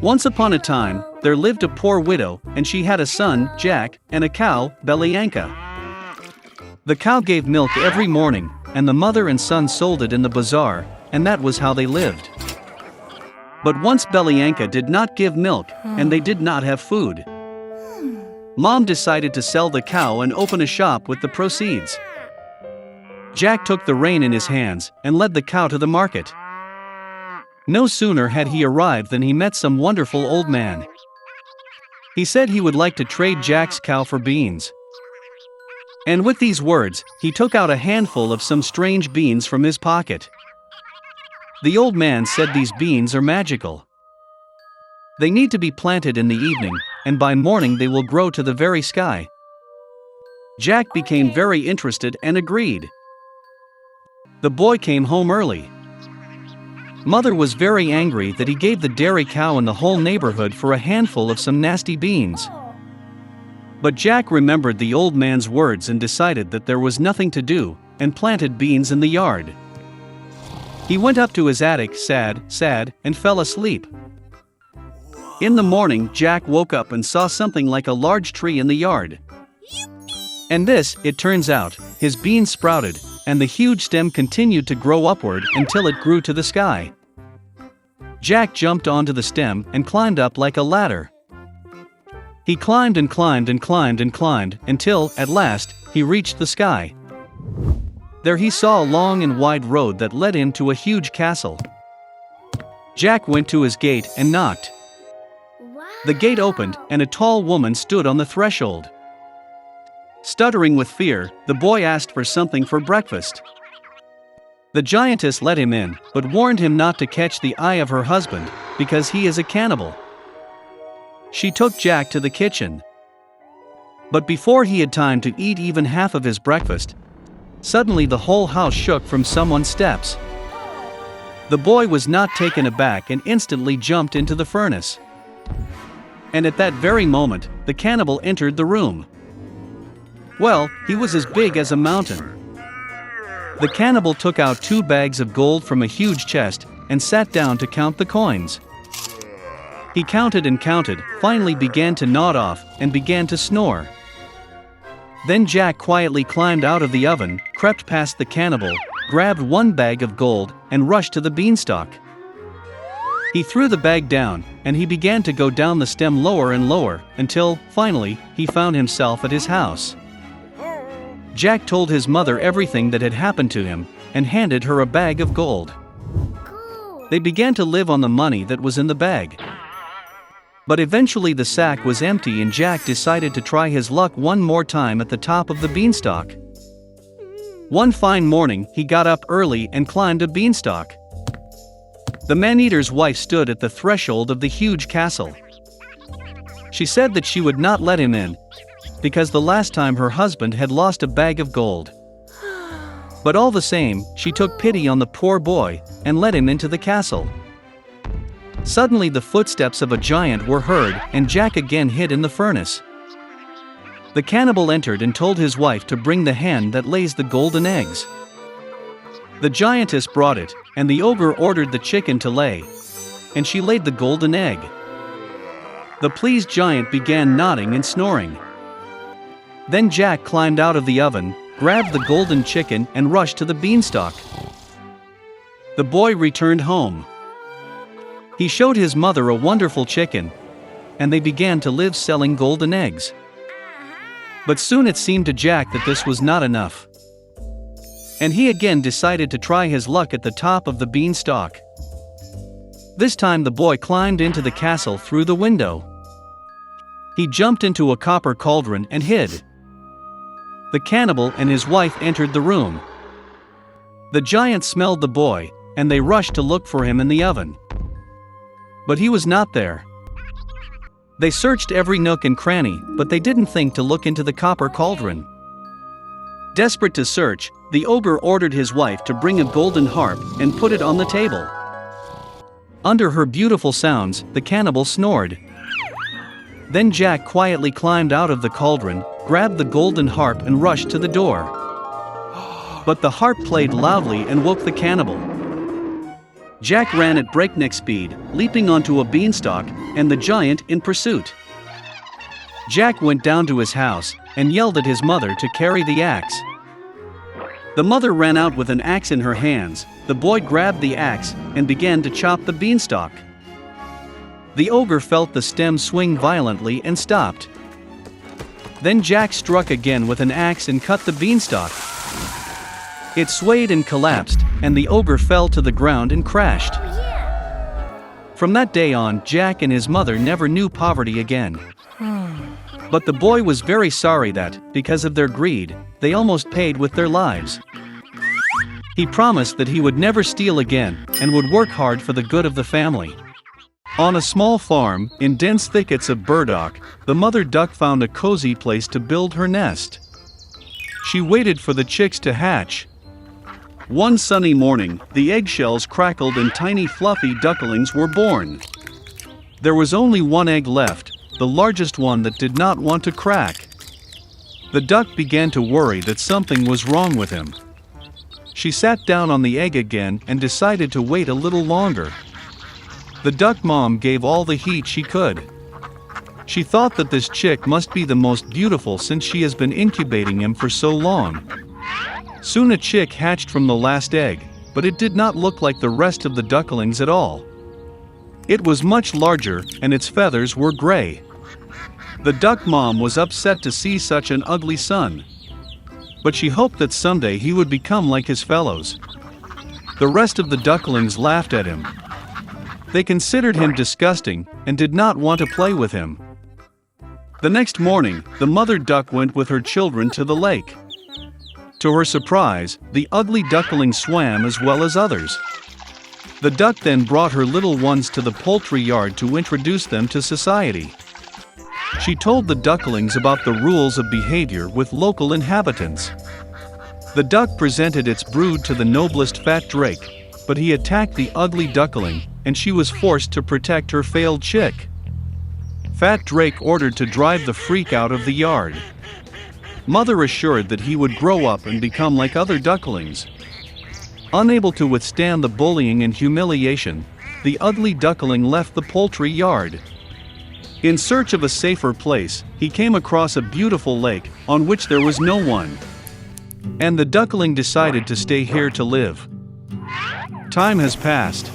Once upon a time, there lived a poor widow, and she had a son, Jack, and a cow, Belyanka. The cow gave milk every morning, and the mother and son sold it in the bazaar, and that was how they lived. But once Belyanka did not give milk, and they did not have food. Mom decided to sell the cow and open a shop with the proceeds. Jack took the rein in his hands and led the cow to the market. No sooner had he arrived than he met some wonderful old man. He said he would like to trade Jack's cow for beans. And with these words, he took out a handful of some strange beans from his pocket. The old man said these beans are magical. They need to be planted in the evening, and by morning they will grow to the very sky. Jack became very interested and agreed. The boy came home early. Mother was very angry that he gave the dairy cow in the whole neighborhood for a handful of some nasty beans. But Jack remembered the old man's words and decided that there was nothing to do, and planted beans in the yard. He went up to his attic sad, and fell asleep. In the morning, Jack woke up and saw something like a large tree in the yard. And this, it turns out, his beans sprouted, and the huge stem continued to grow upward until it grew to the sky. Jack jumped onto the stem and climbed up like a ladder. He climbed and climbed and climbed and climbed until, at last, he reached the sky. There he saw a long and wide road that led him to a huge castle. Jack went to his gate and knocked. The gate opened, and a tall woman stood on the threshold. Stuttering with fear, the boy asked for something for breakfast. The giantess let him in, but warned him not to catch the eye of her husband, because he is a cannibal. She took Jack to the kitchen. But before he had time to eat even half of his breakfast, suddenly the whole house shook from someone's steps. The boy was not taken aback and instantly jumped into the furnace. And at that very moment, the cannibal entered the room. Well, he was as big as a mountain. The cannibal took out 2 bags of gold from a huge chest and sat down to count the coins. He counted and counted, finally began to nod off, and began to snore. Then Jack quietly climbed out of the oven, crept past the cannibal, grabbed 1 bag of gold, and rushed to the beanstalk. He threw the bag down, and he began to go down the stem lower and lower, until, finally, he found himself at his house. Jack told his mother everything that had happened to him, and handed her a bag of gold. They began to live on the money that was in the bag. But eventually the sack was empty and Jack decided to try his luck one more time at the top of the beanstalk. One fine morning, he got up early and climbed a beanstalk. The man-eater's wife stood at the threshold of the huge castle. She said that she would not let him in, because the last time her husband had lost a bag of gold. But all the same, she took pity on the poor boy, and let him into the castle. Suddenly the footsteps of a giant were heard, and Jack again hid in the furnace. The cannibal entered and told his wife to bring the hen that lays the golden eggs. The giantess brought it, and the ogre ordered the chicken to lay, and she laid the golden egg. The pleased giant began nodding and snoring. Then Jack climbed out of the oven, grabbed the golden chicken and rushed to the beanstalk. The boy returned home. He showed his mother a wonderful chicken, and they began to live selling golden eggs. But soon it seemed to Jack that this was not enough. And he again decided to try his luck at the top of the beanstalk. This time the boy climbed into the castle through the window. He jumped into a copper cauldron and hid. The cannibal and his wife entered the room. The giant smelled the boy, and they rushed to look for him in the oven. But he was not there. They searched every nook and cranny, but they didn't think to look into the copper cauldron. Desperate to search, the ogre ordered his wife to bring a golden harp and put it on the table. Under her beautiful sounds, the cannibal snored. Then Jack quietly climbed out of the cauldron, grabbed the golden harp and rushed to the door. But the harp played loudly and woke the cannibal. Jack ran at breakneck speed, leaping onto a beanstalk, and the giant in pursuit. Jack went down to his house and yelled at his mother to carry the axe. The mother ran out with an axe in her hands. The boy grabbed the axe and began to chop the beanstalk. The ogre felt the stem swing violently and stopped. Then Jack struck again with an axe and cut the beanstalk. It swayed and collapsed, and the ogre fell to the ground and crashed. From that day on, Jack and his mother never knew poverty again. But the boy was very sorry that, because of their greed, they almost paid with their lives. He promised that he would never steal again and would work hard for the good of the family. On a small farm, in dense thickets of burdock, the mother duck found a cozy place to build her nest. She waited for the chicks to hatch. One sunny morning, the eggshells crackled and tiny fluffy ducklings were born. There was only one egg left, the largest one that did not want to crack. The duck began to worry that something was wrong with him. She sat down on the egg again and decided to wait a little longer. The duck mom gave all the heat she could. She thought that this chick must be the most beautiful since she has been incubating him for so long. Soon a chick hatched from the last egg, but it did not look like the rest of the ducklings at all. It was much larger, and its feathers were gray. The duck mom was upset to see such an ugly son. But she hoped that someday he would become like his fellows. The rest of the ducklings laughed at him. They considered him disgusting and did not want to play with him. The next morning, the mother duck went with her children to the lake. To her surprise, the ugly duckling swam as well as others. The duck then brought her little ones to the poultry yard to introduce them to society. She told the ducklings about the rules of behavior with local inhabitants. The duck presented its brood to the noblest fat drake, but he attacked the ugly duckling, and she was forced to protect her failed chick. Fat Drake ordered to drive the freak out of the yard. Mother assured that he would grow up and become like other ducklings. Unable to withstand the bullying and humiliation, the ugly duckling left the poultry yard. In search of a safer place, he came across a beautiful lake, on which there was no one. And the duckling decided to stay here to live. Time has passed.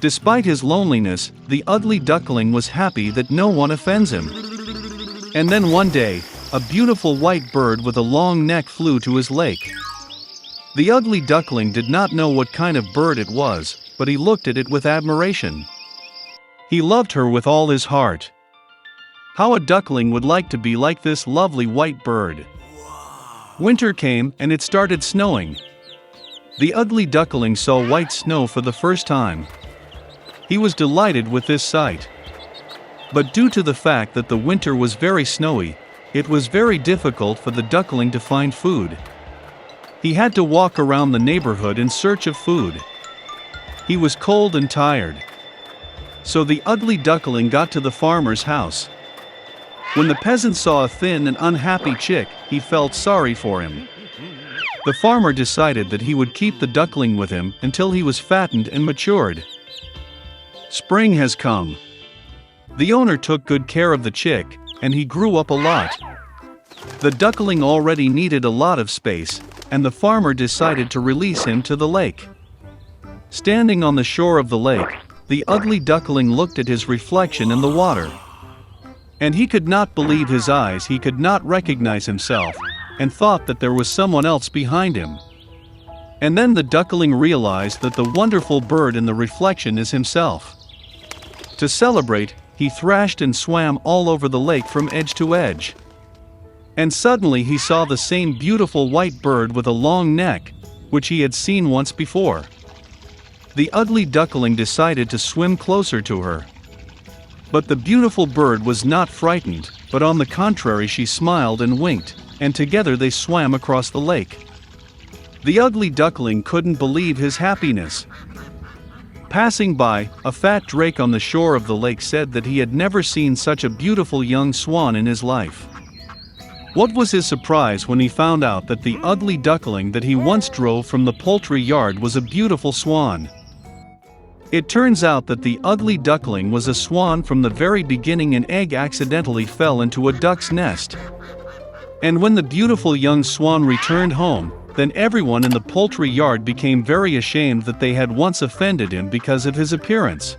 Despite his loneliness, the ugly duckling was happy that no one offends him. And then one day, a beautiful white bird with a long neck flew to his lake. The ugly duckling did not know what kind of bird it was, but he looked at it with admiration. He loved her with all his heart. How a duckling would like to be like this lovely white bird. Winter came and it started snowing. The ugly duckling saw white snow for the first time. He was delighted with this sight. But due to the fact that the winter was very snowy, it was very difficult for the duckling to find food. He had to walk around the neighborhood in search of food. He was cold and tired. So the ugly duckling got to the farmer's house. When the peasant saw a thin and unhappy chick, he felt sorry for him. The farmer decided that he would keep the duckling with him until he was fattened and matured. Spring has come. The owner took good care of the chick, and he grew up a lot. The duckling already needed a lot of space, and the farmer decided to release him to the lake. Standing on the shore of the lake, the ugly duckling looked at his reflection in the water. And he could not believe his eyes. He could not recognize himself, and thought that there was someone else behind him. And then the duckling realized that the wonderful bird in the reflection is himself. To celebrate, he thrashed and swam all over the lake from edge to edge. And suddenly he saw the same beautiful white bird with a long neck, which he had seen once before. The ugly duckling decided to swim closer to her. But the beautiful bird was not frightened, but on the contrary she smiled and winked, and together they swam across the lake. The ugly duckling couldn't believe his happiness. Passing by, a fat drake on the shore of the lake said that he had never seen such a beautiful young swan in his life. What was his surprise when he found out that the ugly duckling that he once drove from the poultry yard was a beautiful swan. It turns out that the ugly duckling was a swan from the very beginning. An egg accidentally fell into a duck's nest. And when the beautiful young swan returned home, then everyone in the poultry yard became very ashamed that they had once offended him because of his appearance.